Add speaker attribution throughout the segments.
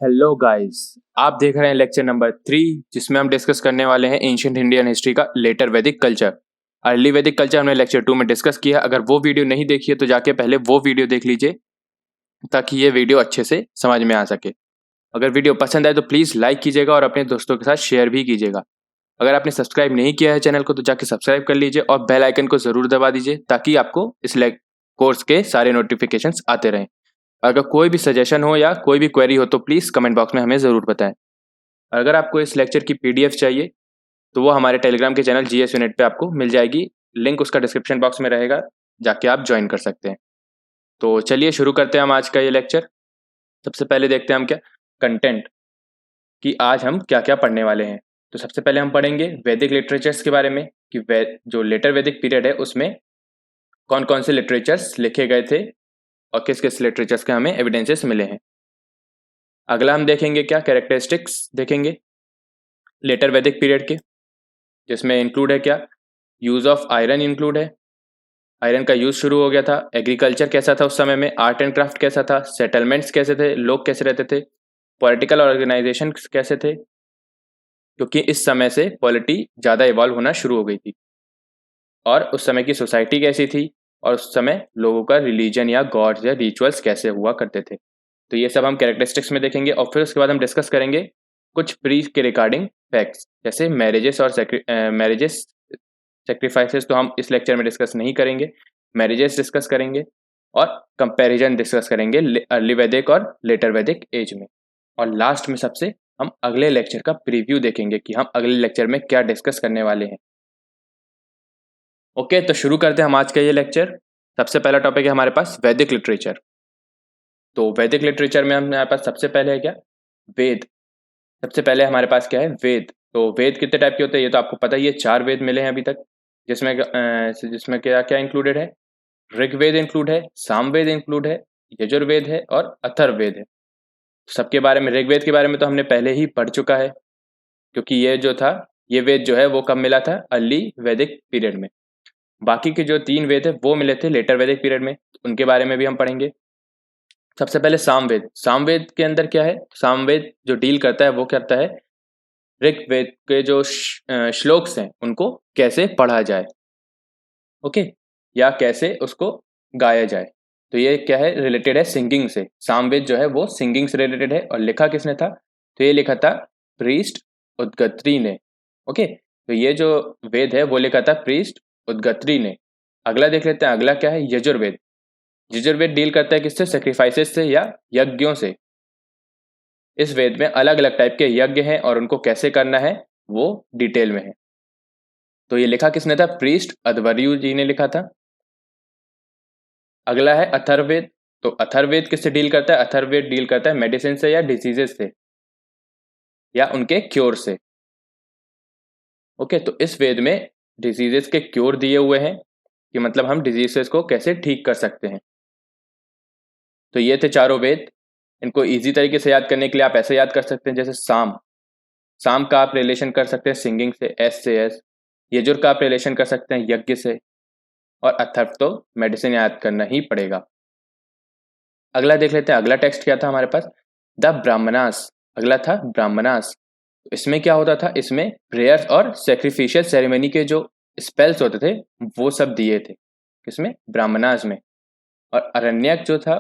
Speaker 1: Hello guys, आप देख रहे हैं लेक्चर नंबर 3 जिसमें हम डिस्कस करने वाले हैं एंशिएंट इंडियन हिस्ट्री का लेटर वैदिक कल्चर। अर्ली वैदिक कल्चर हमने लेक्चर 2 में डिस्कस किया। अगर वो वीडियो नहीं देखी है तो जाके पहले वो वीडियो देख लीजिए ताकि ये वीडियो अच्छे से समझ में आ सके। अगर वीडियो पसंद आए तो प्लीज़ लाइक कीजिएगा और अपने दोस्तों के साथ शेयर भी कीजिएगा। अगर आपने सब्सक्राइब नहीं किया है चैनल को तो जाके सब्सक्राइब कर लीजिए और बेल आइकन को ज़रूर दबा दीजिए ताकि आपको इस कोर्स के सारे नोटिफिकेशंस आते रहें। अगर कोई भी सजेशन हो या कोई भी क्वेरी हो तो प्लीज़ कमेंट बॉक्स में हमें ज़रूर बताएं। अगर आपको इस लेक्चर की पीडीएफ चाहिए तो वो हमारे टेलीग्राम के चैनल जीएस यूनिट पे आपको मिल जाएगी। लिंक उसका डिस्क्रिप्शन बॉक्स में रहेगा, जाके आप ज्वाइन कर सकते हैं। तो चलिए शुरू करते हैं हम आज का ये लेक्चर। सबसे पहले देखते हैं हम क्या कंटेंट कि आज हम क्या क्या पढ़ने वाले हैं। तो सबसे पहले हम पढ़ेंगे वैदिक लिटरेचर्स के बारे में कि जो लेटर वैदिक पीरियड है उसमें कौन कौन से लिटरेचर्स लिखे गए थे और किस किस लिटरेचर्स के हमें एविडेंसेस मिले हैं। अगला हम देखेंगे क्या कैरेक्टरिस्टिक्स देखेंगे लेटर वैदिक पीरियड के, जिसमें इंक्लूड है क्या यूज़ ऑफ आयरन इंक्लूड है। आयरन का यूज़ शुरू हो गया था। एग्रीकल्चर कैसा था उस समय में, आर्ट एंड क्राफ्ट कैसा था, सेटलमेंट्स कैसे थे, लोग कैसे रहते थे, पॉलिटिकल ऑर्गेनाइजेशन कैसे थे, क्योंकि इस समय से पॉलिटी ज़्यादा इवॉल्व होना शुरू हो गई थी। और उस समय की सोसाइटी कैसी थी और उस समय लोगों का रिलीजन या गॉड्स या रिचुअल्स कैसे हुआ करते थे। तो ये सब हम कैरेक्टरिस्टिक्स में देखेंगे और फिर उसके बाद हम डिस्कस करेंगे कुछ प्री के रिगार्डिंग फैक्ट्स, जैसे मैरिजेस और मैरिजेस सेक्रीफाइसेस तो हम इस लेक्चर में डिस्कस नहीं करेंगे। मैरिजेस डिस्कस करेंगे और कंपैरिजन डिस्कस करेंगे अर्ली वैदिक और लेटर वैदिक एज में। और लास्ट में सबसे हम अगले लेक्चर का प्रीव्यू देखेंगे कि हम अगले लेक्चर में क्या डिस्कस करने वाले हैं। ओके, तो शुरू करते हैं हम आज का ये लेक्चर। सबसे पहला टॉपिक है हमारे पास वैदिक लिटरेचर। तो वैदिक लिटरेचर में हमारे पास सबसे पहले है क्या वेद। सबसे पहले हमारे पास क्या है वेद। तो वेद कितने टाइप के होते हैं ये तो आपको पता ही है, 4 वेद मिले हैं अभी तक, जिसमें क्या क्या इंक्लूडेड है, ऋग्वेद इंक्लूड है, सामवेद इंक्लूड है, यजुर्वेद है और अथर्ववेद है। सबके बारे में, ऋग्वेद के बारे में तो हमने पहले ही पढ़ चुका है, क्योंकि ये जो था ये वेद जो है वो कब मिला था अर्ली वैदिक पीरियड में। बाकी के जो 3 वेद है वो मिले थे लेटर वैदिक पीरियड में, उनके बारे में भी हम पढ़ेंगे। सबसे पहले सामवेद। सामवेद के अंदर क्या है, सामवेद जो डील करता है वो करता है ऋग्वेद के जो श्लोक्स हैं उनको कैसे पढ़ा जाए, ओके, या कैसे उसको गाया जाए। तो ये क्या है, रिलेटेड है सिंगिंग से। सामवेद जो है वो सिंगिंग से रिलेटेड है। और लिखा किसने था, तो ये लिखा था प्रीस्ट उदगत्री ने। ओके, तो ये जो वेद है वो लिखा था प्रीस्ट उदगत्री ने। अगला देख लेते हैं, अगला क्या है यजुर्वेद। यजुर्वेद डील करता है किससे, सेक्रीफाइसेस से या यज्ञों से। इस वेद में अलग अलग टाइप के यज्ञ हैं और उनको कैसे करना है वो डिटेल में है। तो ये लिखा किसने था, प्रीस्ट अध्वर्यु जी ने लिखा था। अगला है अथर्ववेद। तो अथर्ववेद किससे डील करता है, अथर्ववेद डील करता है मेडिसिन से या डिजीजेस से या उनके क्योर से। ओके, तो इस वेद में डिजीजेस के क्योर दिए हुए हैं कि मतलब हम डिजीजेस को कैसे ठीक कर सकते हैं। तो ये थे चारों वेद। इनको इजी तरीके से याद करने के लिए आप ऐसे याद कर सकते हैं जैसे साम। साम का आप रिलेशन कर सकते हैं सिंगिंग से, एस से एस। यजुर का आप रिलेशन कर सकते हैं यज्ञ से। और अथर्व तो मेडिसिन याद करना ही पड़ेगा। अगला देख लेते हैं, अगला टेक्स्ट क्या था हमारे पास, द ब्राह्मणास। अगला था ब्राह्मणास। इसमें क्या होता था, इसमें प्रेयर्स और सेक्रीफिशियल सेरेमनी के जो स्पेल्स होते थे वो सब दिए थे किसमें, ब्राह्मणास में। और अरण्यक जो था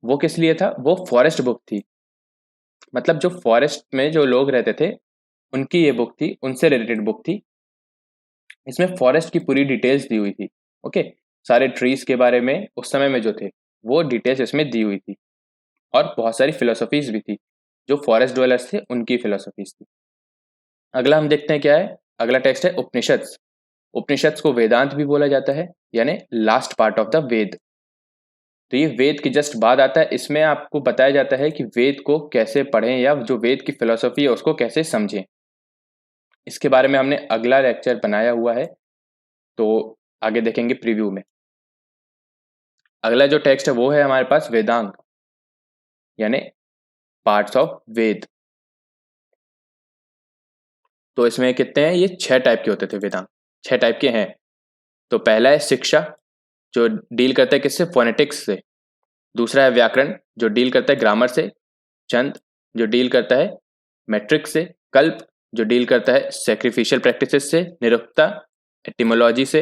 Speaker 1: वो किस लिए था, वो फॉरेस्ट बुक थी। मतलब जो फॉरेस्ट में जो लोग रहते थे उनकी ये बुक थी, उनसे रिलेटेड बुक थी। इसमें फॉरेस्ट की पूरी डिटेल्स दी हुई थी। ओके, सारे ट्रीज के बारे में उस समय में जो थे वो डिटेल्स इसमें दी हुई थी। और बहुत सारी फिलोसफीज भी थी, जो फॉरेस्ट ड्वेलर्स थे उनकी फिलोसफीज थी। अगला हम देखते हैं क्या है, अगला टेक्स्ट है उपनिषद्स। उपनिषद्स को वेदांत भी बोला जाता है, यानी लास्ट पार्ट ऑफ द वेद। तो ये वेद के जस्ट बाद आता है। इसमें आपको बताया जाता है कि वेद को कैसे पढ़ें या जो वेद की फिलोसफी है उसको कैसे समझें। इसके बारे में हमने अगला लेक्चर बनाया हुआ है, तो आगे देखेंगे प्रीव्यू में। अगला जो टेक्स्ट है वो है हमारे पास वेदांग, यानी पार्ट्स ऑफ वेद। तो इसमें कितने हैं, ये 6 टाइप के होते थे वेदांग, 6 टाइप के हैं। तो पहला है शिक्षा, जो डील करता है किससे, फोनेटिक्स से। दूसरा है व्याकरण, जो डील करता है ग्रामर से। छंद, जो डील करता है मेट्रिक से, कल्प जो डील करता है सेक्रिफिशियल प्रैक्टिसेस से, निरुक्ता एटिमोलॉजी से,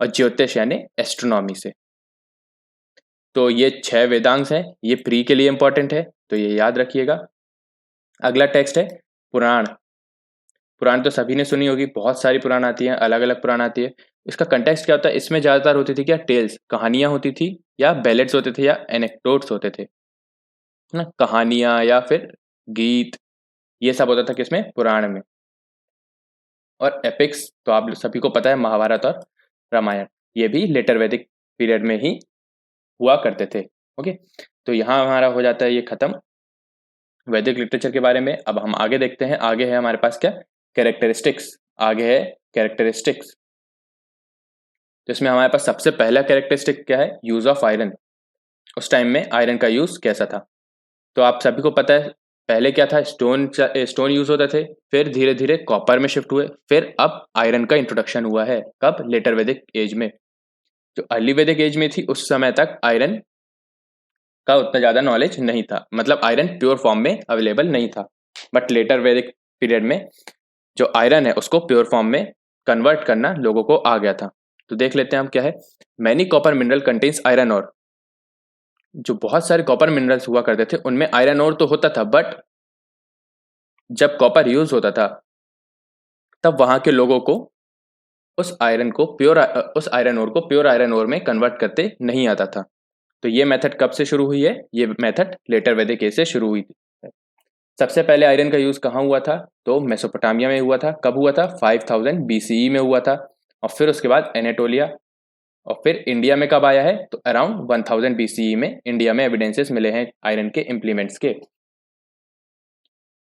Speaker 1: और ज्योतिष यानी एस्ट्रोनॉमी से। तो ये 6 वेदांग हैं, ये प्री के लिए इंपॉर्टेंट है, तो ये याद रखिएगा। अगला टेक्स्ट है पुराण। पुराण तो सभी ने सुनी होगी, बहुत सारी पुराण आती हैं, अलग अलग पुराण आती है। इसका कंटेक्स्ट क्या होता है, इसमें ज़्यादातर होती थी क्या, टेल्स, कहानियाँ होती थी, या बैलेट्स होते थे, या एनेक्डोट्स होते थे, है ना, कहानियाँ या फिर गीत, ये सब होता था किसमें, पुराण में। और एपिक्स तो आप सभी को पता है, महाभारत और रामायण, ये भी लेटर वैदिक पीरियड में ही हुआ करते थे। ओके, तो यहाँ हमारा हो जाता है ये खत्म वैदिक लिटरेचर के बारे में। अब हम आगे देखते हैं, आगे है हमारे पास क्या, कैरेक्टरिस्टिक्स। आगे है कैरेक्टरिस्टिक्स, तो इसमें हमारे पास सबसे पहला कैरेक्टरिस्टिक क्या है, यूज ऑफ आयरन। उस टाइम में आयरन का यूज कैसा था, तो आप सभी को पता है पहले क्या था, स्टोन यूज होते थे, फिर धीरे धीरे कॉपर में शिफ्ट हुए, फिर अब आयरन का इंट्रोडक्शन हुआ है, कब, लेटर वैदिक एज में। जो अर्ली वैदिक एज में थी उस समय तक आयरन का उतना ज़्यादा नॉलेज नहीं था, मतलब आयरन प्योर फॉर्म में अवेलेबल नहीं था। बट लेटर वैदिक पीरियड में जो आयरन है उसको प्योर फॉर्म में कन्वर्ट करना लोगों को आ गया था। तो देख लेते हैं हम क्या है, many copper mineral contains iron और, जो बहुत सारे कॉपर मिनरल्स हुआ करते थे उनमें आयरन और तो होता था, बट जब कॉपर यूज होता था तब वहां के लोगों को उस आयरन ओर को प्योर आयरन ओर में कन्वर्ट करते नहीं आता था। तो ये मेथड कब से शुरू हुई है, ये मेथड लेटर वैदिक एज से शुरू हुई थी। सबसे पहले आयरन का यूज कहाँ हुआ था, तो मेसोपोटामिया में हुआ था। कब हुआ था, 5000 बीसीई में हुआ था, और फिर उसके बाद एनाटोलिया, और फिर इंडिया में कब आया है, तो अराउंड 1000 बीसीई में इंडिया में एविडेंसेस मिले हैं आयरन के इम्प्लीमेंट्स के।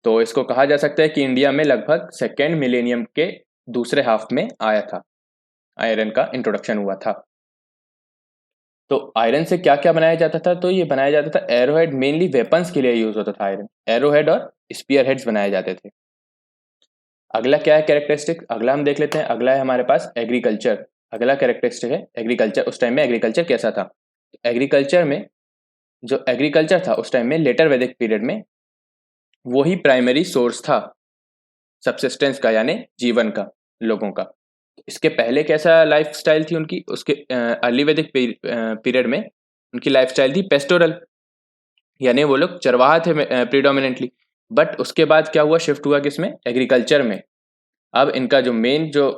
Speaker 1: तो इसको कहा जा सकता है कि इंडिया में लगभग सेकेंड मिलेनियम के दूसरे हाफ में आया था, आयरन का इंट्रोडक्शन हुआ था। तो आयरन से क्या क्या बनाया जाता था, तो ये बनाया जाता था एरोहेड, मेनली वेपन्स के लिए यूज होता था आयरन, एरोहेड और स्पीयर हेड्स बनाए जाते थे। अगला क्या है कैरेक्टरिस्टिक, अगला हम देख लेते हैं। अगला है हमारे पास एग्रीकल्चर। अगला कैरेक्टरिस्टिक है एग्रीकल्चर। उस टाइम में एग्रीकल्चर कैसा था, एग्रीकल्चर में जो एग्रीकल्चर था उस टाइम में लेटर वैदिक पीरियड में वो ही प्राइमरी सोर्स था सबसिस्टेंस का, यानी जीवन का, लोगों का। इसके पहले कैसा लाइफ स्टाइल थी उनकी, उसके अर्ली वैदिक पीरियड में उनकी लाइफ स्टाइल थी पेस्टोरल, यानी वो लोग चरवाहा थे प्रीडोमिनेंटली। बट उसके बाद क्या हुआ, शिफ्ट हुआ किसमें, एग्रीकल्चर में। अब इनका जो मेन जो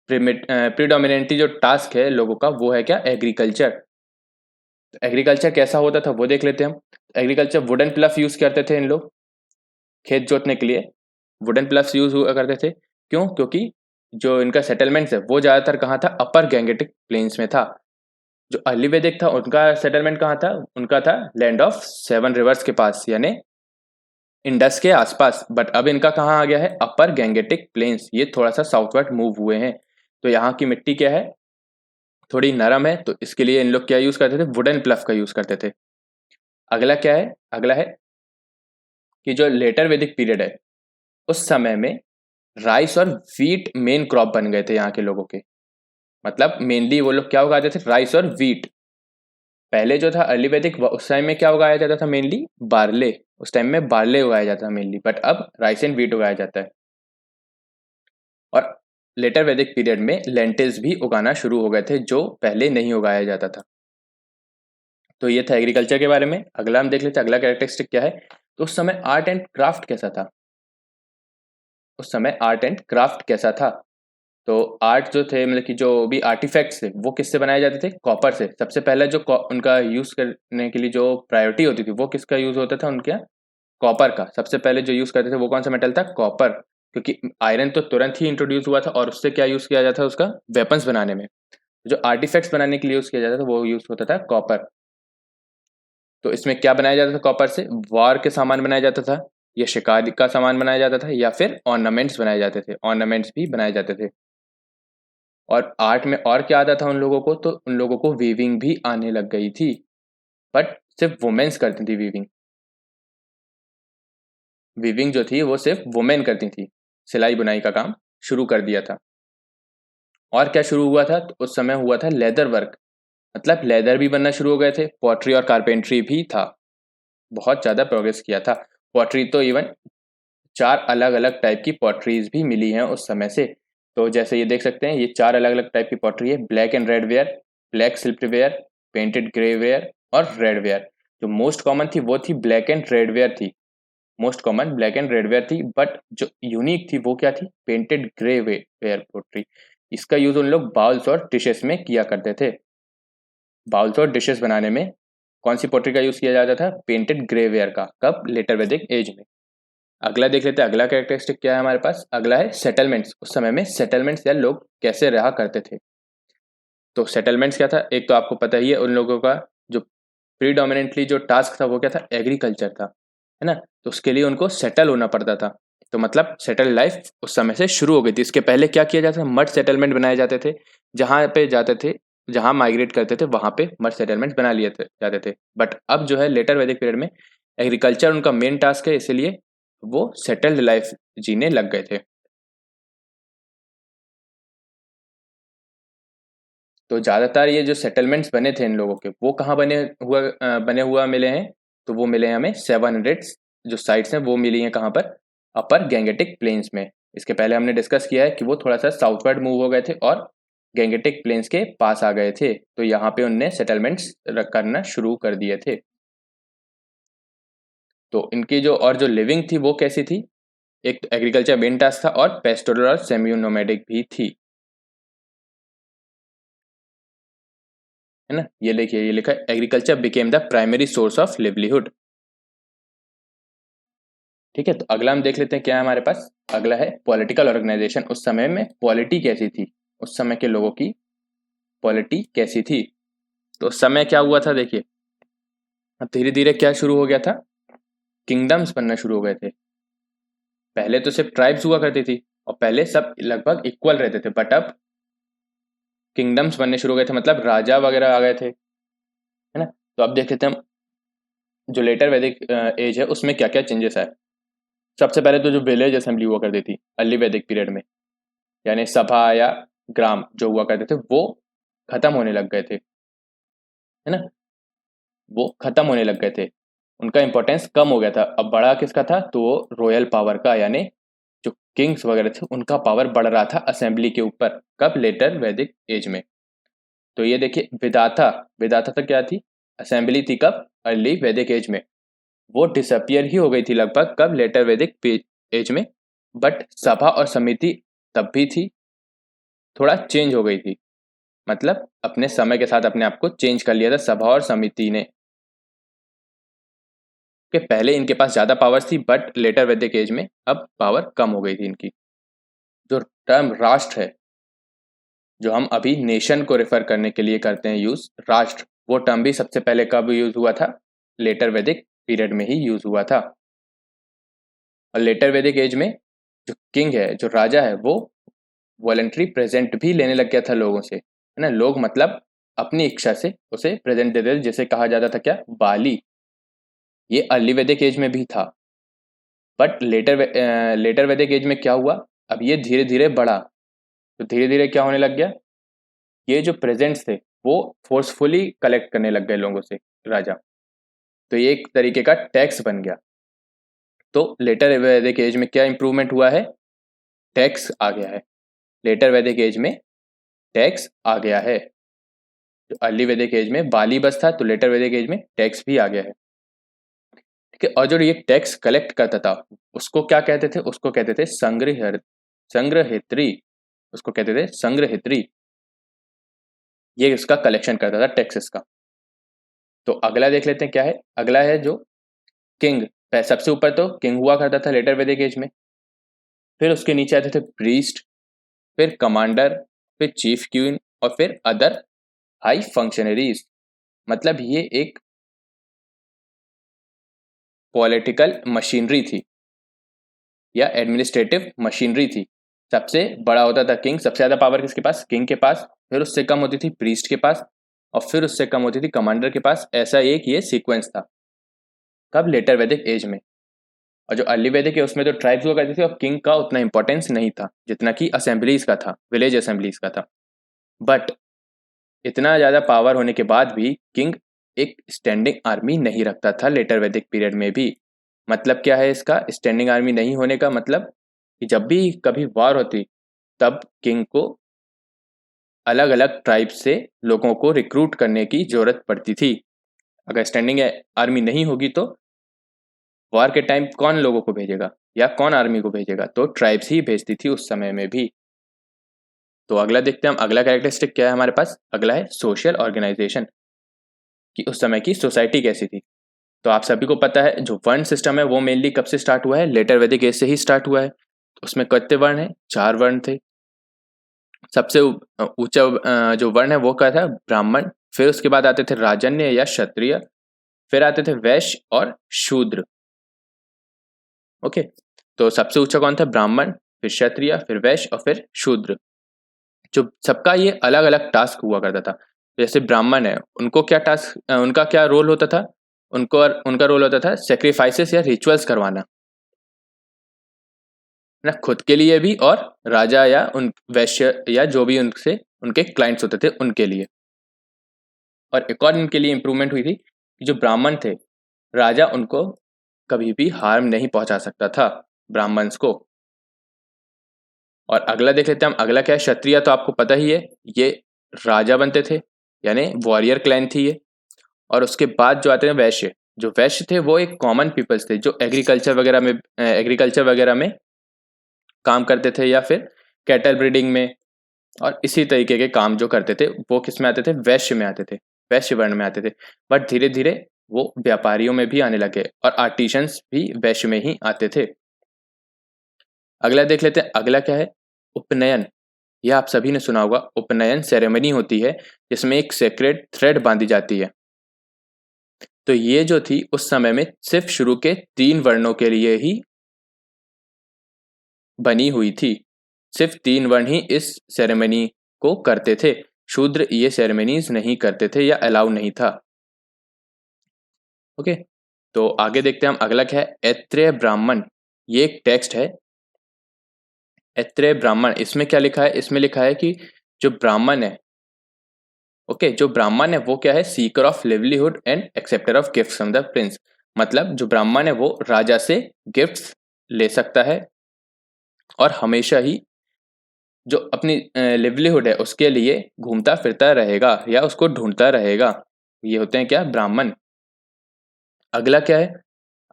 Speaker 1: प्रीडोमिनेंटली जो टास्क है लोगों का, वो है क्या, एग्रीकल्चर। एग्रीकल्चर कैसा होता था वो देख लेते हैं हम। एग्रीकल्चर वुडन प्लफ यूज करते थे इन लोग, खेत जोतने के लिए वुडन प्लफ्स यूज हुआ करते थे। क्यों, क्योंकि जो इनका सेटलमेंट्स है वो ज़्यादातर कहाँ था, अपर गैंगेटिक प्लेन्स में था। जो अर्ली वैदिक था उनका सेटलमेंट कहाँ था, उनका था लैंड ऑफ 7 रिवर्स के पास, यानी इंडस के आसपास। बट अब इनका कहाँ आ गया है, अपर गैंगेटिक प्लेन्स, ये थोड़ा सा साउथवर्ड मूव हुए हैं। तो यहाँ की मिट्टी क्या है, थोड़ी नरम है, तो इसके लिए इन लोग क्या यूज करते थे, वुडन प्लफ का यूज करते थे। अगला क्या है, अगला है कि जो लेटर वैदिक पीरियड है उस समय में राइस और व्हीट मेन क्रॉप बन गए थे यहाँ के लोगों के। मतलब मेनली वो लोग क्या उगाते थे, राइस और व्हीट। पहले जो था अर्ली वैदिक उस टाइम में क्या उगाया जाता था, मेनली बार्ले। उस टाइम में बार्ले उगाया जाता था मेनली, बट अब राइस एंड व्हीट उगाया जाता है। और लेटर वैदिक पीरियड में लेंटिल्स भी उगाना शुरू हो गए थे, जो पहले नहीं उगाया जाता था। तो ये था एग्रीकल्चर के बारे में। अगला हम देख लेते हैं, अगला कैरेक्टरिस्टिक क्या है, तो उस समय आर्ट एंड क्राफ्ट कैसा था। उस समय आर्ट एंड क्राफ्ट कैसा था, तो आर्ट जो थे, मतलब कि जो भी आर्टिफैक्ट्स थे वो किससे बनाए जाते थे, कॉपर से। सबसे पहले जो उनका यूज करने के लिए जो प्रायोरिटी होती थी वो किसका यूज होता था, उनके यहाँ कॉपर का। सबसे पहले जो यूज करते थे वो कौन सा मेटल था, कॉपर। क्योंकि आयरन तो तुरंत ही इंट्रोड्यूस हुआ था, और उससे क्या यूज किया जाता था, उसका वेपन्स बनाने में, जो आर्टिफैक्ट्स बनाने के लिए यूज किया जाता था वो यूज होता था कॉपर। तो इसमें क्या बनाया जाता था कॉपर से, वार के सामान बनाया जाता था, या शिकार का सामान बनाया जाता था, या फिर ऑर्नामेंट्स बनाए जाते थे, ऑर्नामेंट्स भी बनाए जाते थे। और आर्ट में और क्या आता था उन लोगों को, तो उन लोगों को वीविंग भी आने लग गई थी, बट सिर्फ वुमेन्स करती थी वीविंग। वीविंग जो थी वो सिर्फ वुमेन करती थी, सिलाई बुनाई का काम शुरू कर दिया था। और क्या शुरू हुआ था, तो उस समय हुआ था लेदर वर्क, मतलब लेदर भी बनना शुरू हो गए थे, पॉटरी और कारपेंट्री भी था, बहुत ज़्यादा प्रोग्रेस किया था। पॉटरी तो इवन 4 अलग अलग टाइप की पॉटरीज भी मिली हैं उस समय से। तो जैसे ये देख सकते हैं, ये 4 अलग अलग टाइप की पॉटरी है। Black and red ware, black silverware, painted grey ware और रेड वेयर। जो मोस्ट कॉमन थी वो थी ब्लैक एंड रेड वेयर थी, most common black and red ware थी। बट जो यूनिक थी वो क्या थी, पेंटेड ग्रे वेयर पोट्री। इसका यूज उन लोग बाउल्स और डिशेस में किया करते थे। बाउल्स और डिशेस बनाने में कौन सी पोट्री का यूज किया जाता था, पेंटेड ग्रे वेयर का। कब, लेटर वैदिक एज में। अगला देख लेते हैं, अगला कैरेक्टरिस्टिक क्या है हमारे पास। अगला है सेटलमेंट्स। उस समय में सेटलमेंट्स या लोग कैसे रहा करते थे। तो सेटलमेंट्स क्या था, एक तो आपको पता ही है उन लोगों का जो प्रीडोमिनेंटली जो टास्क था वो क्या था, एग्रीकल्चर था, है ना। तो उसके लिए उनको सेटल होना पड़ता था। तो मतलब सेटल लाइफ उस समय से शुरू हो गई थी। इसके पहले क्या किया जाता था, मड सेटलमेंट बनाए जाते थे। जहाँ पे जाते थे, जहाँ माइग्रेट करते थे वहाँ पे मड सेटलमेंट बना लिए जाते थे। बट अब जो है लेटर वैदिक पीरियड में एग्रीकल्चर उनका मेन टास्क है, इसीलिए वो सेटल्ड लाइफ जीने लग गए थे। तो ज़्यादातर ये जो सेटलमेंट्स बने थे इन लोगों के, वो कहाँ बने हुआ मिले हैं। तो वो मिले हैं हमें 700 जो साइट्स हैं वो मिली हैं कहाँ पर, अपर गैंगेटिक प्लेन्स में। इसके पहले हमने डिस्कस किया है कि वो थोड़ा सा साउथवर्ड मूव हो गए थे और गैंगेटिक प्लेन्स के पास आ गए थे। तो यहाँ पे उनने सेटलमेंट्स करना शुरू कर दिए थे। तो इनकी जो लिविंग थी वो कैसी थी, एक तो एग्रीकल्चर मेन टास्क था और पेस्टोरल और सेमी नोमैडिक भी थी, है ना। ये लिखिए, ये लिखा है agriculture became the primary source of livelihood. ठीक है, तो अगला हम देख लेते हैं क्या है हमारे पास। अगला है पॉलिटिकल ऑर्गेनाइजेशन। उस समय में पॉलिटी कैसी थी, उस समय के लोगों की पॉलिटी कैसी थी। तो उस समय क्या हुआ था देखिए, अब धीरे धीरे क्या शुरू हो गया था, किंगडम्स बनना शुरू हो गए थे। पहले तो सिर्फ ट्राइब्स हुआ करती थी और पहले सब लगभग इक्वल रहते थे, बट अब किंगडम्स बनने शुरू हो गए थे, मतलब राजा वगैरह आ गए थे, है ना। तो अब देख लेते हैं हम जो लेटर वैदिक एज है उसमें क्या क्या चेंजेस आए। सबसे पहले तो जो विलेज असेंबली हुआ करती थी अर्ली वैदिक पीरियड में, यानी सभा या ग्राम जो हुआ करते थे वो खत्म होने लग गए थे, है ना। वो खत्म होने लग गए थे, उनका इंपॉर्टेंस कम हो गया था। अब बड़ा किसका था, तो रॉयल पावर का, यानी जो किंग्स वगैरह थे उनका पावर बढ़ रहा था असेंबली के ऊपर। कब, लेटर वैदिक एज में। तो ये देखिए विदाता, विदाता तो क्या थी, असेंबली थी। कब, अर्ली वैदिक एज में। वो डिसअपियर ही हो गई थी लगभग, कब, लेटर वैदिक एज में। बट सभा और समिति तब भी थी, थोड़ा चेंज हो गई थी। मतलब अपने समय के साथ अपने आप को चेंज कर लिया था सभा और समिति ने, कि पहले इनके पास ज़्यादा पावर्स थी बट लेटर वैदिक एज में अब पावर कम हो गई थी इनकी। जो टर्म राष्ट्र है, जो हम अभी नेशन को रेफर करने के लिए करते हैं यूज़, राष्ट्र, वो टर्म भी सबसे पहले कब यूज़ हुआ था, लेटर वैदिक पीरियड में ही यूज़ हुआ था। और लेटर वैदिक एज में जो किंग है, जो राजा है, वो वॉलंटरी प्रेजेंट भी लेने लग गया था लोगों से, है ना। लोग मतलब अपनी इच्छा से उसे प्रेजेंट देते थे, जिसे कहा जाता था क्या, बाली। ये अर्ली वैदिक एज में भी था। बट लेटर वैदिक एज में क्या हुआ, अब ये धीरे धीरे बढ़ा। तो धीरे धीरे क्या होने लग गया, ये जो प्रेजेंट्स थे वो फोर्सफुली कलेक्ट करने लग गए लोगों से, राजा। तो ये एक तरीके का टैक्स बन गया। तो लेटर वैदिक एज में क्या इंप्रूवमेंट हुआ है, टैक्स आ गया है। लेटर वैदिक एज में टैक्स आ गया है। तो अर्ली वैदिक एज में बाली बस था, तो लेटर वैदिक एज में टैक्स भी आ गया है। ठीक है, और जो ये टैक्स कलेक्ट करता था उसको क्या कहते थे, उसको कहते थे संग्रहित्री। उसको कहते थे संग्रहित्री। ये इसका कलेक्शन करता था टैक्सेस का। तो अगला देख लेते हैं क्या है। अगला है जो किंग। सबसे ऊपर तो किंग हुआ करता था लेटर वैदिक एज में, फिर उसके नीचे आते थे प्रीस्ट, फिर कमांडर, फिर चीफ क्वीन और फिर अदर हाई फंक्शनरीज। मतलब ये एक पॉलिटिकल मशीनरी थी या एडमिनिस्ट्रेटिव मशीनरी थी। सबसे बड़ा होता था किंग, सबसे ज़्यादा पावर किसके पास, किंग के पास। फिर उससे कम होती थी प्रीस्ट के पास और फिर उससे कम होती थी कमांडर के पास। ऐसा एक ये सीक्वेंस था। कब, लेटर वैदिक एज में। और जो अर्ली वैदिक है उसमें तो ट्राइब्स हुआ करती थी और किंग का उतना इंपॉर्टेंस नहीं था जितना कि असेंबलीज का था, विलेज असेंबलीज का था। बट इतना ज़्यादा पावर होने के बाद भी किंग एक स्टैंडिंग आर्मी नहीं रखता था लेटर वैदिक पीरियड में भी। मतलब क्या है इसका स्टैंडिंग आर्मी नहीं होने का मतलब कि जब भी कभी वॉर होती तब किंग को अलग अलग ट्राइब से लोगों को रिक्रूट करने की जरूरत पड़ती थी। अगर स्टैंडिंग आर्मी नहीं होगी तो वॉर के टाइम कौन लोगों को भेजेगा या कौन आर्मी को भेजेगा, तो ट्राइब्स ही भेजती थी उस समय में भी। तो अगला देखते हैं हम, अगला कैरेक्टरिस्टिक क्या है हमारे पास, अगला है सोशल ऑर्गेनाइजेशन, कि उस समय की सोसाइटी कैसी थी। तो आप सभी को पता है जो वर्ण सिस्टम है वो मेनली कब से स्टार्ट हुआ है, लेटर वैदिक एज से ही स्टार्ट हुआ है। तो उसमें कितने वर्ण है, 4 वर्ण थे। सबसे ऊंचा जो वर्ण है वो क्या था, ब्राह्मण। फिर उसके बाद आते थे राजन्य या क्षत्रिय, फिर आते थे वैश्य और शूद्र। ओके, तो सबसे ऊंचा कौन था, ब्राह्मण, फिर क्षत्रिय, फिर वैश्य और फिर शूद्र। जो सबका ये अलग अलग टास्क हुआ करता था। जैसे ब्राह्मण है, उनको क्या टास्क, उनका क्या रोल होता था, उनका रोल होता था सेक्रीफाइसेस या रिचुअल्स करवाना ना, खुद के लिए भी और राजा या उन वैश्य या जो भी उनसे उनके क्लाइंट्स होते थे उनके लिए। और एक और इनके लिए इंप्रूवमेंट हुई थी कि जो ब्राह्मण थे, राजा उनको कभी भी हार्म नहीं पहुंचा सकता था ब्राह्मण्स को। और अगला देख लेते हैं हम, अगला क्या है, क्षत्रिय। तो आपको पता ही है ये राजा बनते थे, यानी वॉरियर क्लैन थी ये। और उसके बाद जो आते हैं वैश्य, जो वैश्य थे वो एक कॉमन पीपल्स थे जो एग्रीकल्चर वगैरह में काम करते थे, या फिर कैटल ब्रीडिंग में और इसी तरीके के काम जो करते थे वो किस में आते थे, वैश्य में आते थे, वैश्य वर्ण में आते थे। बट धीरे धीरे वो व्यापारियों में भी आने लगे और आर्टिशंस भी वैश्य में ही आते थे। अगला देख लेते हैं, अगला क्या है, उपनयन। यह आप सभी ने सुना होगा, उपनयन सेरेमनी होती है जिसमें एक सेक्रेट थ्रेड बांधी जाती है। तो ये जो थी उस समय में सिर्फ शुरू के 3 वर्णों के लिए ही बनी हुई थी। सिर्फ 3 वर्ण ही इस सेरेमनी को करते थे, शूद्र ये सेरेमनीज नहीं करते थे या अलाउ नहीं था। ओके, तो आगे देखते हैं हम, अगला क्या है, ऐत्रेय ब्राह्मण। ये एक टेक्स्ट है, ऐत्रेय ब्राह्मण। इसमें क्या लिखा है, इसमें लिखा है कि जो ब्राह्मण है, ओके, जो ब्राह्मण है वो क्या है, Sikar of livelihood and acceptor of gift from the Prince. मतलब जो ब्राह्मण है वो राजा से गिफ्ट्स ले सकता है और हमेशा ही जो अपनी लिवलीहुड है उसके लिए घूमता फिरता रहेगा या उसको ढूंढता रहेगा। ये होते हैं क्या, ब्राह्मण। अगला क्या है,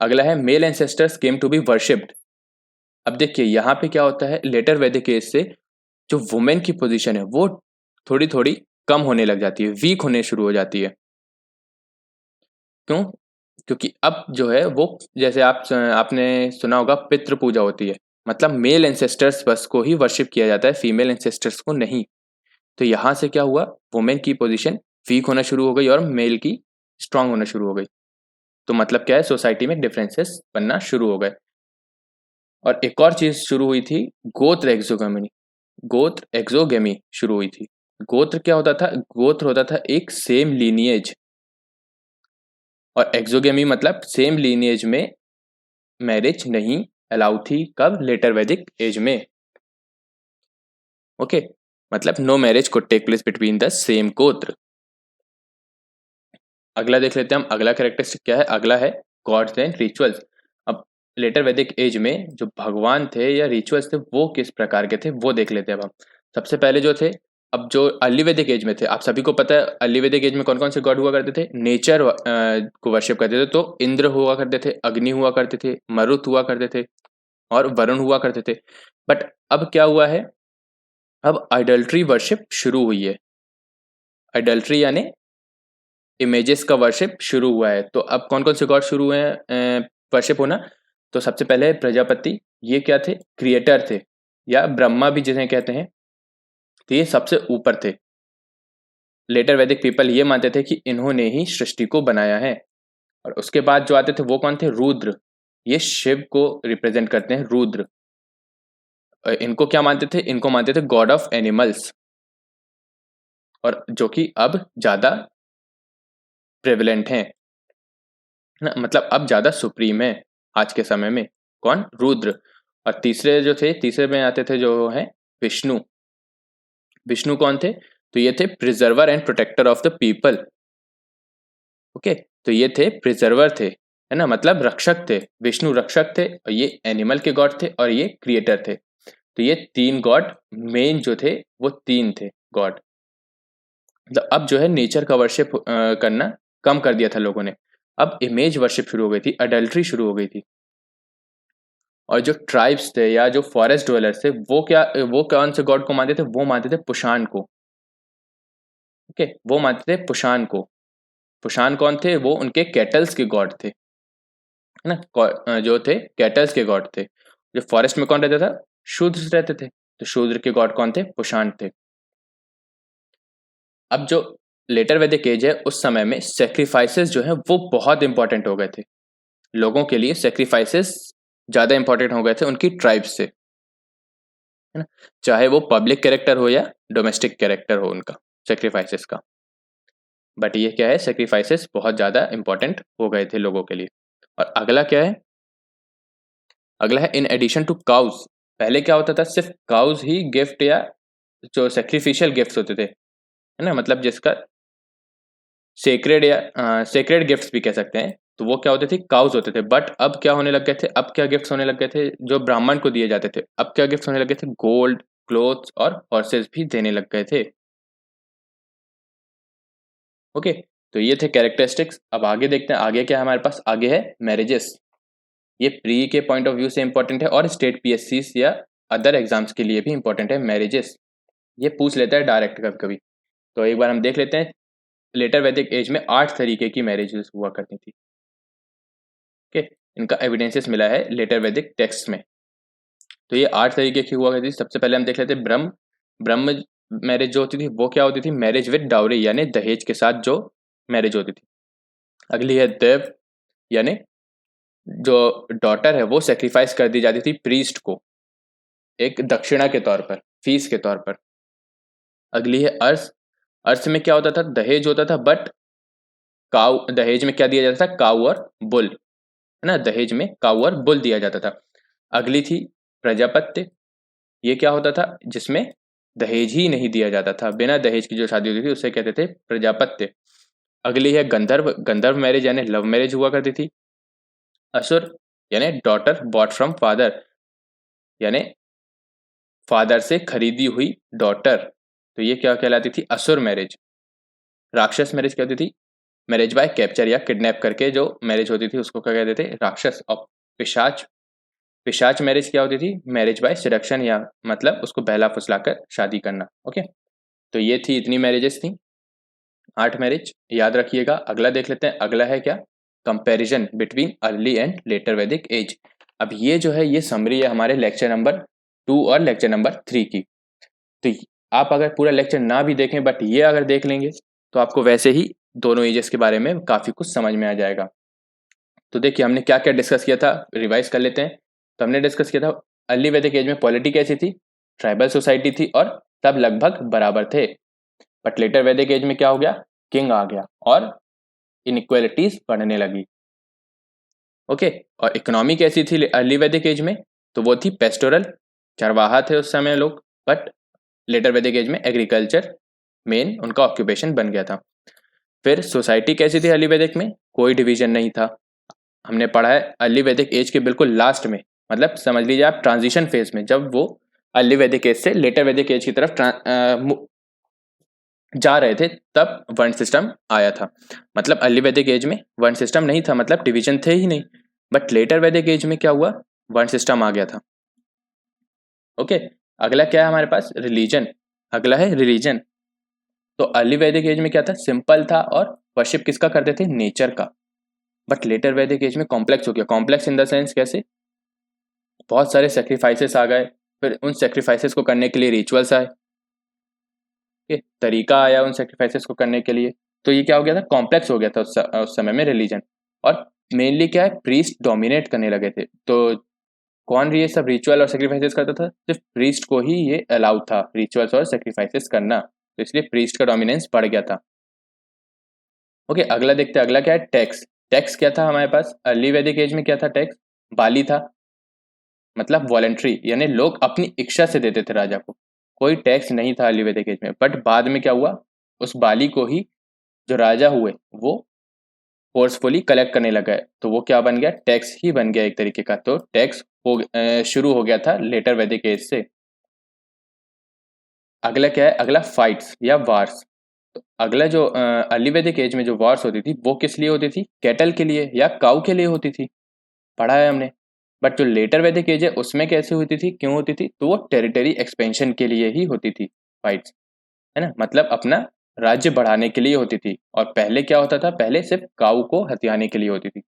Speaker 1: अगला है male ancestors came to be worshipped. अब देखिए यहाँ पे क्या होता है, लेटर वैदिक एज से जो वुमेन की पोजीशन है वो थोड़ी थोड़ी कम होने लग जाती है, वीक होने शुरू हो जाती है। क्यों, क्योंकि अब जो है वो, जैसे आपने सुना होगा पितृ पूजा होती है, मतलब मेल एंसेस्टर्स बस को ही वर्शिप किया जाता है, फीमेल एंसेस्टर्स को नहीं। तो यहाँ से क्या हुआ, वुमेन की पोजीशन वीक होना शुरू हो गई और मेल की स्ट्रांग होना शुरू हो गई। तो मतलब क्या है, सोसाइटी में डिफरेंसेस बनना शुरू हो गए। और एक और चीज शुरू हुई थी, गोत्र एक्सोगेमी। गोत्र एक्सोगेमी शुरू हुई थी। गोत्र क्या होता था, गोत्र होता था एक सेम लीनिएज, और एक्सोगेमी मतलब सेम लीनिएज में मैरिज नहीं अलाउ थी, कब, लेटर वैदिक एज में। ओके, मतलब no marriage could take place between the same gotra. अगला देख लेते हैं हम, अगला कैरेक्टरिस्टिक क्या है, अगला है गॉड्स एंड रिचुअल्स। अब लेटर वैदिक एज में जो भगवान थे या रिचुअल्स थे वो किस प्रकार के थे वो देख लेते हैं अब हम। सबसे पहले जो थे, अब जो अर्ली वैदिक एज में थे, आप सभी को पता है अर्ली वैदिक एज में कौन कौन से गॉड हुआ करते थे, नेचर को वर्शिप करते थे। तो इंद्र हुआ करते थे, अग्नि हुआ करते थे, मरुत हुआ करते थे और वरुण हुआ करते थे। बट अब क्या हुआ है, अब आइडल्ट्री वर्शिप शुरू हुई है। आइडल्ट्री यानी इमेजेस का वर्शिप शुरू हुआ है। तो अब कौन कौन से गॉड शुरू हुए हैं वर्शिप होना, तो सबसे पहले प्रजापति, ये क्या थे, क्रिएटर थे या ब्रह्मा भी जिन्हें कहते हैं। तो ये सबसे ऊपर थे। लेटर वैदिक पीपल ये मानते थे कि इन्होंने ही सृष्टि को बनाया है। और उसके बाद जो आते थे वो कौन थे, रुद्र। ये शिव को रिप्रेजेंट करते हैं, रुद्र। इनको क्या मानते थे, इनको मानते थे गॉड ऑफ एनिमल्स, और जो कि अब ज्यादा प्रेवलेंट हैं ना, मतलब अब ज्यादा सुप्रीम है आज के समय में, कौन, रुद्र। और तीसरे जो थे, तीसरे में आते थे जो है विष्णु। विष्णु कौन थे, तो ये थे preserver and protector of the people. Okay, तो ये थे प्रिजर्वर थे, है ना, मतलब रक्षक थे, विष्णु रक्षक थे और ये एनिमल के गॉड थे और ये क्रिएटर थे। तो ये तीन गॉड मेन जो थे वो तीन थे गॉड। मतलब अब जो है नेचर का वर्शिप करना कम कर दिया था लोगों ने, अब इमेज वर्शिप शुरू हो गई थी, अडल्ट्री शुरू हो गई थी। और जो ट्राइब्स थे या जो फॉरेस्ट ड्वेलर्स थे वो कौन से गॉड को मानते थे, वो मानते थे पुशान को। ओके, वो मानते थे पुशान को। पुशान कौन थे, वो उनके कैटल्स के गॉड थे, है ना, जो थे कैटल्स के गॉड थे। जो फॉरेस्ट में कौन रहता था, शूद्र रहते थे, तो शूद्र के गॉड कौन थे, पुशान थे। अब जो लेटर वैदिक एज है उस समय में सेक्रीफाइसेस जो है वो बहुत इंपॉर्टेंट हो गए थे लोगों के लिए, सेक्रीफाइसेस ज्यादा इंपॉर्टेंट हो गए थे उनकी ट्राइब्स से, है ना, चाहे वो पब्लिक कैरेक्टर हो या डोमेस्टिक कैरेक्टर हो उनका सेक्रीफाइसेस का। बट ये क्या है, सेक्रीफाइसेस बहुत ज्यादा इंपॉर्टेंट हो गए थे लोगों के लिए। और अगला क्या है, अगला है इन एडिशन टू काउज। पहले क्या होता था, सिर्फ काउज ही गिफ्ट या जो सेक्रीफिशियल गिफ्ट्स होते थे, है ना, मतलब जिसका सेक्रेड या सेक्रेड गिफ्ट्स भी कह सकते हैं, तो वो क्या होते थे, काउज होते थे। बट अब क्या होने लग गए थे, अब क्या गिफ्ट्स होने लग गए थे जो ब्राह्मण को दिए जाते थे, अब क्या गिफ्ट्स होने लग गए थे, गोल्ड, क्लोथ्स और हॉर्सेस भी देने लग गए थे। ओके, तो ये थे कैरेक्टरिस्टिक्स। अब आगे देखते हैं आगे क्या है हमारे पास, आगे है मैरिजेस। ये प्री के पॉइंट ऑफ व्यू से इंपॉर्टेंट है और स्टेट पीएससी या अदर एग्जाम्स के लिए भी इंपॉर्टेंट है मैरिजेस। ये पूछ लेता है डायरेक्ट कभी कभी। तो एक बार हम देख लेते हैं, लेटर वैदिक एज में 8 तरीके की मैरिजेस हुआ करती थी। ओके, इनका एविडेंसेस मिला है लेटर वैदिक टेक्स्ट में। तो ये 8 तरीके की हुआ करती थी। सबसे पहले हम देख लेते हैं ब्रह्म। ब्रह्म मैरिज जो होती थी वो क्या होती थी, मैरिज विद डाउरी यानी दहेज के साथ जो मैरिज होती थी। अगली है देव, यानी जो डॉटर है वो सेक्रीफाइस कर दी जाती थी प्रीस्ट को, एक दक्षिणा के तौर पर, फीस के तौर पर। अगली है अर्स। अर्स में क्या होता था, दहेज होता था, बट काउ, दहेज में क्या दिया जाता था, काउ और बुल, है ना, दहेज में काउ और बुल दिया जाता था। अगली थी प्रजापत्य। ये क्या होता था, जिसमें दहेज ही नहीं दिया जाता था, बिना दहेज की जो शादी होती थी उसे कहते थे प्रजापत्य। अगली है गंधर्व। गंधर्व मैरिज यानी लव मैरिज हुआ करती थी। असुर यानी डॉटर बॉट फ्रॉम फादर, यानी फादर से खरीदी हुई डॉटर, तो ये क्या कहलाती थी, असुर मैरिज। राक्षस मैरिज क्या होती थी, मैरिज बाय कैप्चर या किडनैप करके जो मैरिज होती थी उसको क्या कहते थे, राक्षस। और पिशाच, पिशाच मैरिज क्या होती थी, मैरिज बाय सिडक्शन या मतलब उसको बहला फुसलाकर शादी करना। ओके, तो ये थी, इतनी मैरिजेस थी, 8 मैरिज याद रखिएगा। अगला देख लेते हैं, अगला है क्या, comparison between early and later Vedic as. अब ये जो है ये समरी है हमारे लेक्चर नंबर 2 और लेक्चर नंबर 3 की। तो आप अगर पूरा लेक्चर ना भी देखें बट ये अगर देख लेंगे तो आपको वैसे ही दोनों एजेस के बारे में काफ़ी कुछ समझ में आ जाएगा। तो देखिए हमने क्या क्या डिस्कस किया था, रिवाइज कर लेते हैं। तो हमने डिस्कस किया था अर्ली वैदिक एज में पॉलिटी कैसी थी, ट्राइबल सोसाइटी थी और सब लगभग बराबर थे। बट लेटर वैदिक एज में क्या हो गया, किंग आ गया और इनइक्वालिटीज बढ़ने लगी। ओके, और इकोनॉमी कैसी थी अर्ली वैदिक एज में, तो वो थी पेस्टोरल, चरवाहा थे उस समय लोग। बट लेटर वैदिक एज में एग्रीकल्चर मेन उनका ऑक्यूपेशन बन गया था। फिर सोसाइटी कैसी थी अर्ली वैदिक में, कोई डिवीजन नहीं था। हमने पढ़ा है अर्ली वैदिक एज के बिल्कुल लास्ट में, मतलब समझ लीजिए आप ट्रांजिशन फेज में, जब वो अर्ली वैदिक एज से लेटर वैदिक एज की तरफ जा रहे थे तब वर्ण सिस्टम आया था। मतलब अर्ली वैदिक एज में वर्ण सिस्टम नहीं था, मतलब डिवीजन थे ही नहीं। बट लेटर वैदिक एज में क्या हुआ, वर्ण सिस्टम आ गया था। ओके, अगला क्या है हमारे पास, रिलीजन। अगला है रिलीजन। तो अर्ली वैदिक एज में क्या था, सिंपल था और वर्शिप किसका करते थे, नेचर का। बट लेटर वैदिक एज में कॉम्प्लेक्स हो गया। कॉम्प्लेक्स इन द सेंस कैसे, बहुत सारे सेक्रीफाइसेस आ गए, फिर उन सेक्रीफाइसेस को करने के लिए रिचुअल्स आए, तरीका आया उन सेक्रीफाइसेस को करने के लिए। तो ये क्या हो गया था, कॉम्प्लेक्स हो गया था उस समय में रिलीजन। और मेनली क्या है, प्रीस्ट डोमिनेट करने लगे थे। तो कौन ये सब रिचुअल और सेक्रीफाइसेस करता था, सिर्फ प्रीस्ट को ही ये अलाउड था रिचुअल्स और सेक्रीफाइसेस करना, तो इसलिए प्रीस्ट का डोमिनेंस बढ़ गया था। ओके, अगला देखते हैं, अगला क्या है, टैक्स। टैक्स क्या था हमारे पास अर्ली वैदिक एज में, क्या था टैक्स, बाली था, मतलब वॉलेंट्री, यानी लोग अपनी इच्छा से देते थे राजा को, कोई टैक्स नहीं था अर्ली वैदिक एज में। बट बाद में क्या हुआ, उस बाली को ही जो राजा हुए वो फोर्सफुली कलेक्ट करने लगा है, तो वो क्या बन गया, टैक्स ही बन गया एक तरीके का। तो टैक्स शुरू हो गया था लेटर वैदिक एज से। अगला क्या है, अगला फाइट्स या वार्स। तो अगला जो अर्ली वैदिक एज में जो वार्स होती थी वो किस लिए होती थी, कैटल के लिए या काऊ के लिए होती थी, पढ़ा है हमने। बट जो लेटर वैदिक एज है उसमें कैसे होती थी, क्यों होती थी, तो वो टेरिटरी एक्सपेंशन के लिए ही होती थी फाइट्स, है ना, मतलब अपना राज्य बढ़ाने के लिए होती थी। और पहले क्या होता था, पहले सिर्फ काऊ को हथियाने के लिए होती थी।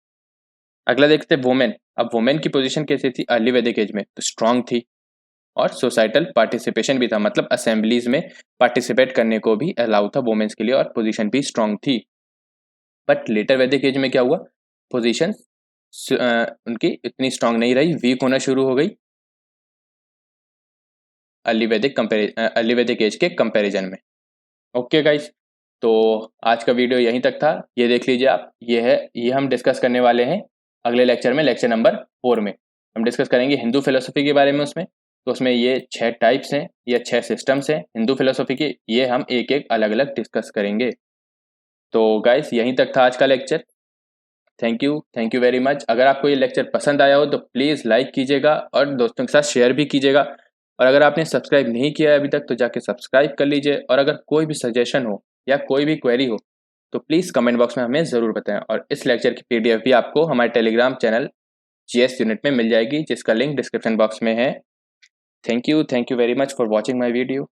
Speaker 1: अगला देखते हैं वुमेन। अब वुमेन की पोजीशन कैसी थी अर्ली वैदिक एज में, तो स्ट्रांग थी और सोसाइटल पार्टिसिपेशन भी था, मतलब असेंबलीज में पार्टिसिपेट करने को भी अलाउ था वुमेन्स के लिए, और पोजीशन भी स्ट्रांग थी। बट लेटर वैदिक एज में क्या हुआ, पोजीशन उनकी इतनी स्ट्रांग नहीं रही, वीक होना शुरू हो गई अर्ली वैदिक एज के कंपैरिजन में। ओके गाइस, तो आज का वीडियो यहीं तक था, ये देख लीजिए आप, ये हम डिस्कस करने वाले हैं अगले लेक्चर में, लेक्चर नंबर 4 में हम डिस्कस करेंगे हिंदू फिलोसफी के बारे में। उसमें तो उसमें ये 6 टाइप्स हैं या 6 सिस्टम्स हैं हिंदू फिलोसफी के, ये हम एक एक अलग अलग डिस्कस करेंगे। तो गाइस यहीं तक था आज का lecture. Thank you very much. अगर आपको ये लेक्चर पसंद आया हो तो प्लीज़ लाइक कीजिएगा और दोस्तों के साथ शेयर भी कीजिएगा। और अगर आपने सब्सक्राइब नहीं किया है अभी तक तो जाके सब्सक्राइब कर लीजिए। और अगर कोई भी सजेशन हो या कोई भी क्वेरी हो तो प्लीज़ कमेंट बॉक्स में हमें ज़रूर बताएं। और इस लेक्चर की पीडीएफ भी आपको हमारे टेलीग्राम चैनल जीएस यूनिट में मिल जाएगी, जिसका लिंक डिस्क्रिप्शन बॉक्स में है। Thank you very much for watching my video.